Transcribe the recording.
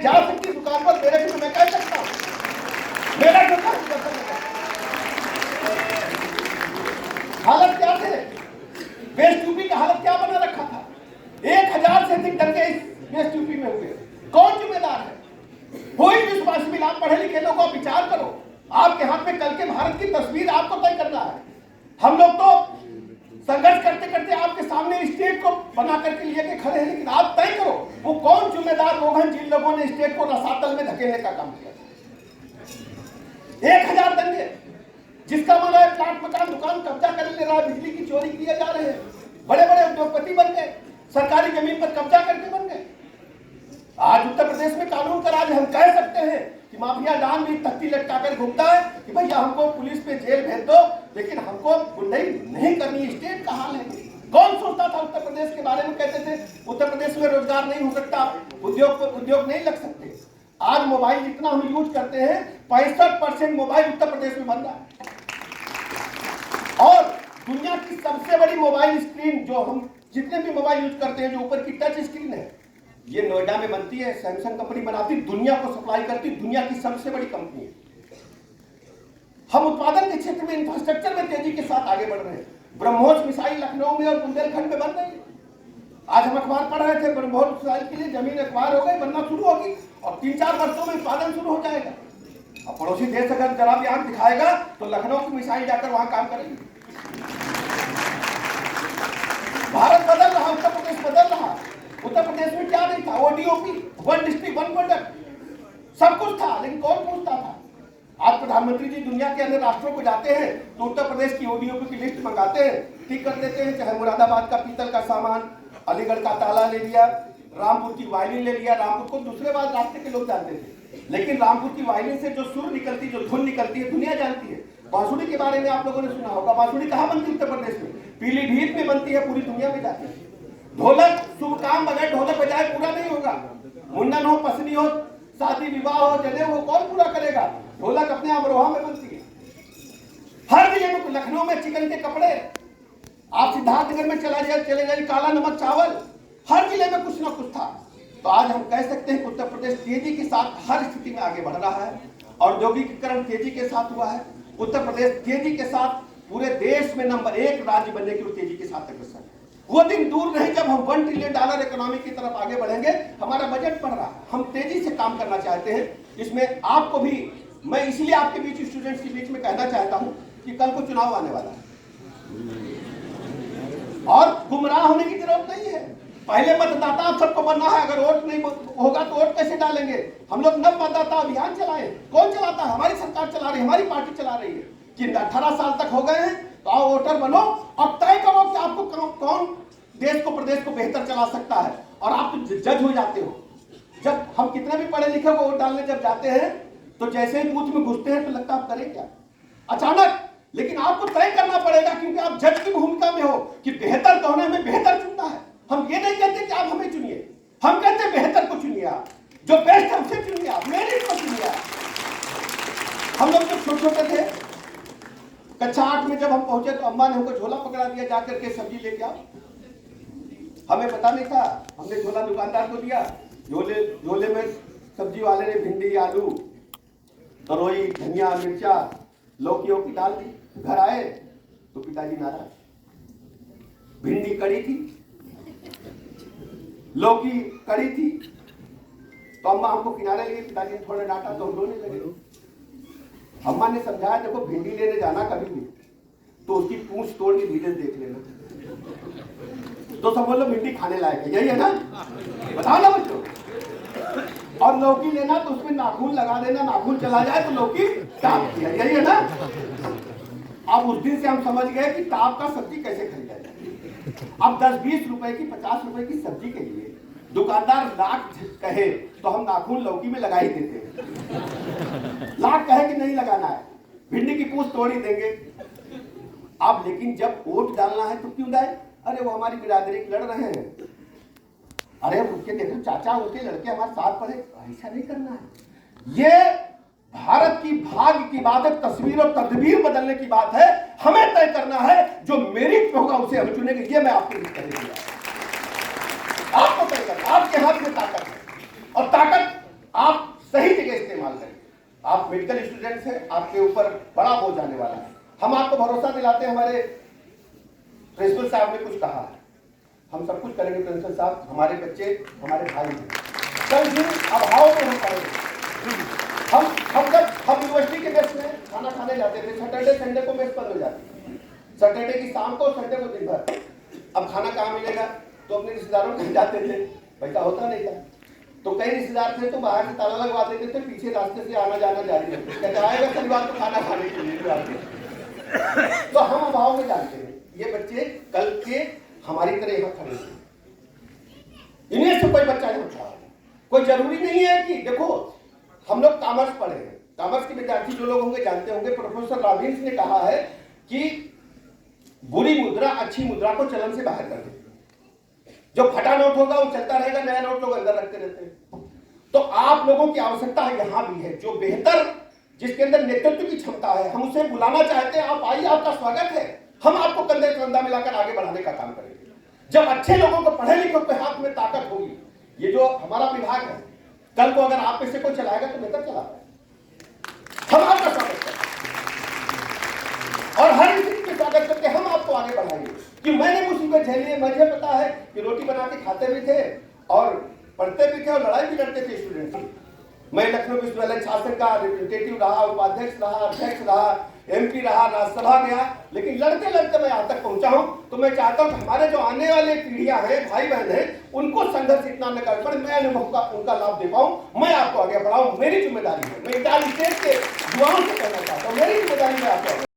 50 की दुकान पर मेरे को मैं कह सकता हूँ, मेरा हालत क्या थे, वेस्ट यूपी का हालत क्या बना रखा था। 1000 से अधिक दंगे इस वेस्ट यूपी में हुए, कौन जिम्मेदार है? कोई विश्वास मिल, आप पढ़े लिखे लोग, आप विचार करो, आपके हाथ में कल के भारत की तस्वीर आपको तय करना है। हम लोग तो संघर्ष करते करते आपके सामने स्टेट को बना करके लिए के खड़े हैं, लेकिन आप तय करो वो कौन जिम्मेदार लोग हैं जिन लोगों ने स्टेट को रसातल में धकेलने का काम किया। 1000 दंगे, जिसका माना है प्लाट मकान दुकान कब्जा कर ले रहा है, बिजली की चोरी किए जा रहे हैं, बड़े बड़े उद्योगपति बन गए, सरकारी जमीन पर कब्जा करके बन गए। आज उत्तर प्रदेश में कानून का राज, हम कह सकते हैं कि माफिया डॉन भी तख्ती लटकाकर घूमता है कि भैया हमको पुलिस पे जेल भेज दो, लेकिन हमको गुंडाई नहीं करनी। स्टेट का हाल है। कौन सोचता था उत्तर प्रदेश के बारे में? कहते थे उत्तर प्रदेश में रोजगार नहीं हो सकता, उद्योग नहीं लग सकते। आज मोबाइल जितना हम यूज करते हैं, 65% मोबाइल उत्तर प्रदेश में बन रहा है। और दुनिया की सबसे बड़ी मोबाइल स्क्रीन, जो हम जितने भी मोबाइल यूज करते हैं, जो ऊपर की टच स्क्रीन है, ये नोएडा में बनती है। सैमसंग कंपनी बनाती, दुनिया को सप्लाई करती, दुनिया की सबसे बड़ी कंपनी है। हम उत्पादन के क्षेत्र में, इंफ्रास्ट्रक्चर में तेजी के साथ आगे बढ़ रहे हैं। ब्रह्मोस मिसाइल लखनऊ में और बुंदेलखंड में बन रही है। आज हम अखबार पढ़ रहे थे, ब्रह्मोस मिसाइल के लिए जमीन अखबार हो गई, बनना शुरू होगी और 3-4 वर्षों में उत्पादन शुरू हो जाएगा। अब पड़ोसी देश अगर जरा भी आंख दिखाएगा तो लखनऊ की मिसाइल जाकर वहां काम करेगी। भारत बदल रहा, उत्तर प्रदेश बदल रहा। उत्तर प्रदेश में क्या नहीं था? ODOP, one district one product, सब कुछ था, लेकिन कौन पूछता था? आज प्रधानमंत्री जी दुनिया के अन्य राष्ट्रों को जाते हैं तो उत्तर प्रदेश की ओडीओपी की लिस्ट मंगाते हैं, ठीक कर देते हैं। चाहे मुरादाबाद का पीतल का सामान, अलीगढ़ का ताला ले लिया, रामपुर की वायलिन ले लिया। रामपुर को दूसरे बार रास्ते के लोग जानते थे, लेकिन रामपुर की वायलिन से जो सुर निकलती, जो धुन निकलती है, दुनिया जानती है। बांसुरी के बारे में आप लोगों ने सुना होगा। बांसुरी कहाँ बनती है? उत्तर प्रदेश में, पीलीभीत में बनती है, पूरी दुनिया में जाती है। ढोलक, शुभ काम बगैर ढोलक बजाए पूरा नहीं होगा। मुंडन हो, पसनी हो, शादी विवाह हो, जनेऊ हो, कौन पूरा करेगा? ढोलक अपने अमरोहा में बनती है। हर जिले में, लखनऊ में चिकन के कपड़े, आप सिद्धार्थनगर में चले जाइए, काला नमक चावल, हर जिले में कुछ ना कुछ था। तो आज हम कह सकते हैं कि उत्तर प्रदेश तेजी के साथ हर स्थिति में आगे बढ़ रहा है। औद्योगिकीकरण तेजी के साथ हुआ है। उत्तर प्रदेश तेजी के साथ पूरे देश में नंबर 1 राज्य बनने की तेजी के साथ अग्रसर है। वो दिन दूर नहीं जब हम $1 ट्रिलियन इकोनॉमी की तरफ आगे बढ़ेंगे। हमारा बजट बढ़ रहा है, हम तेजी से काम करना चाहते हैं। इसमें आपको भी मैं इसलिए आपके बीच, स्टूडेंट्स के बीच में कहना चाहता हूं कि कल को चुनाव आने वाला है और गुमराह होने की जरूरत नहीं है। पहले मतदाता आप सबको बनना है। अगर वोट नहीं होगा तो वोट कैसे डालेंगे? हम लोग नव मतदाता अभियान चलाए। कौन चलाता है? हमारी सरकार चला रही है, हमारी पार्टी चला रही है। कि 18 साल तक हो गए हैं तो आओ वोटर बनो और तय करो कि आपको कौन देश को, प्रदेश को बेहतर चला सकता है। और आप तो जज हो जाते हो। जब हम कितने भी पढ़े लिखे को वोट डालने जब जाते हैं तो जैसे ही बूथ में घुसते हैं तो लगता है आप करें क्या अचानक। लेकिन आपको तय करना पड़ेगा, क्योंकि आप जज की भूमिका में हो कि बेहतर कौन है, हमें बेहतर चुनना है। हम ये नहीं कहते कि आप हमें चुनिए, हम कहते बेहतर को चुनिए। आप जो बेस्ट है उसे चुनिए, आप मेरिट को चुनिए। हम लोग जब छोटे थे, कक्षा 8 में जब हम पहुंचे तो अम्मा ने हमको झोला पकड़ा दिया, जाकर के सब्जी लेके आओ। हमें पता नहीं था, हमने झोला दुकानदार को दिया। झोले में सब्जी वाले ने भिंडी, आलू, तरोई, धनिया, मिर्चा, लौकियों की डाल दी। घर आए तो पिताजी नाराज। भिंडी कड़ी थी, लौकी कड़ी थी, तो अम्मा हमको किनारे लिए, पिताजी ने थोड़ा डांटा तो हम रोने लगे। अम्मा ने समझाया, देखो भिंडी लेने जाना कभी भी तो उसकी पूंछ तोड़ के धीरे देख लेना, तो सब बोलो भिंडी खाने लायक है। यही है ना? बताओ ना बच्चों। और लौकी लेना तो उसमें नाखून लगा देना, नाखून चला जाए तो लौकी टाप दिया। यही है ना? अब उस दिन से हम समझ गए कि टाप का सब्जी कैसे खरीदा जाए। अब 10-20 रुपए की, 50 रुपए की सब्जी के लिए दुकानदार लाख कहे तो हम नाखून लौकी में लगा ही देते हैं। लाख कहे कि नहीं लगाना है, भिंडी की पूंछ तोड़ ही देंगे। अब लेकिन जब वोट डालना है तो क्यों डाले? अरे वो हमारी बिरादरी लड़ रहे हैं, अरे उनके देखो चाचा, उनके लड़के हमारे साथ पढ़े। ऐसा नहीं करना है। ये भारत की भाग्य की बात है, तस्वीर और तदबीर बदलने की बात है। हमें तय करना है, जो मेरिट होगा उसे हम चुनेंगे। ये मैं आपको कहने दिया, आपको तय करना, आपके हाथ में ताकत है। और ताकत सही जगह इस्तेमाल करें। आप मेडिकल स्टूडेंट्स हैं, आपके ऊपर बड़ा बोझ आने वाला है। हम आपको भरोसा दिलाते हैं, हमारे प्रिंसिपल साहब ने कुछ कहा है, हम सब कुछ करेंगे। प्रिंसिपल साहब हमारे बच्चे हमारे भाई हैं, कल दिन अभाव में हम पढ़ेंगे। हम यूनिवर्सिटी के मेस में खाना खाने जाते थे, सैटरडे संडे को मेस बंद हो जाती, सैटरडे की शाम को, संडे को दिन भर। अब खाना कहाँ मिलेगा, तो अपने रिश्तेदारों के जाते थे, पैसा होता नहीं था, तो कई रिश्तेदार थे तो बाहर से ताला लगवा देते थे, पीछे रास्ते से आना जाना जारी रखते, कहते आएगा शनिवार को खाना खाने के लिए। तो हम अभाव में जानते हैं, ये बच्चे कल के हमारी तरह यहाँ खड़े हैं, इन्हें से कोई बच्चा नहीं उठा। कोई जरूरी नहीं है कि देखो, हम लोग कॉमर्स पढ़े हैं, कॉमर्स के विद्यार्थी जो लोग होंगे जानते होंगे, प्रोफेसर रॉबिन्स ने कहा है कि बुरी मुद्रा अच्छी मुद्रा को चलन से बाहर कर देती है। जो फटा नोट होगा वो चलता रहेगा, नया नोट लोग अंदर रखते रहते हैं। तो आप लोगों की आवश्यकता यहां भी है, जो बेहतर, जिसके अंदर नेतृत्व की क्षमता है, हम उसे बुलाना चाहते हैं। आप आइए, आपका स्वागत है, हम आपको कंधे से कंधा मिलाकर आगे बढ़ाने का काम करेंगे। जब अच्छे लोगों को, पढ़े लिखे के हाथ में ताकत होगी, ये जो हमारा विभाग है, कल को अगर आप में से कोई चलाएगा तो बेहतर चला पाए, हम आपका स्वागत करें और हर स्थिति में स्वागत करके हम आपको आगे बढ़ाएंगे। कि मैंने मुसीबत झेली है, मुझे पता है कि रोटी बना के खाते भी थे और पढ़ते भी थे और लड़ाई भी लड़ते थे स्टूडेंट। मैं लखनऊ विश्वविद्यालय शासन का रिप्रेजेंटेटिव रहा, उपाध्यक्ष रहा, अध्यक्ष रहा, MP रहा, राज्यसभा गया, लेकिन लड़ते लड़ते मैं यहाँ तक पहुंचा हूं। तो मैं चाहता हूं कि हमारे जो आने वाले पीढ़ियां हैं, भाई बहन हैं, उनको संघर्ष इतना न कर पड़े, मैं अनुभव का उनका लाभ दे पाऊं, मैं आपको आगे बढ़ाऊं, मेरी जिम्मेदारी है। मैं 40 स्टेट के युवाओं से कहना चाहता हूं, मेरी जिम्मेदारी मैं आपको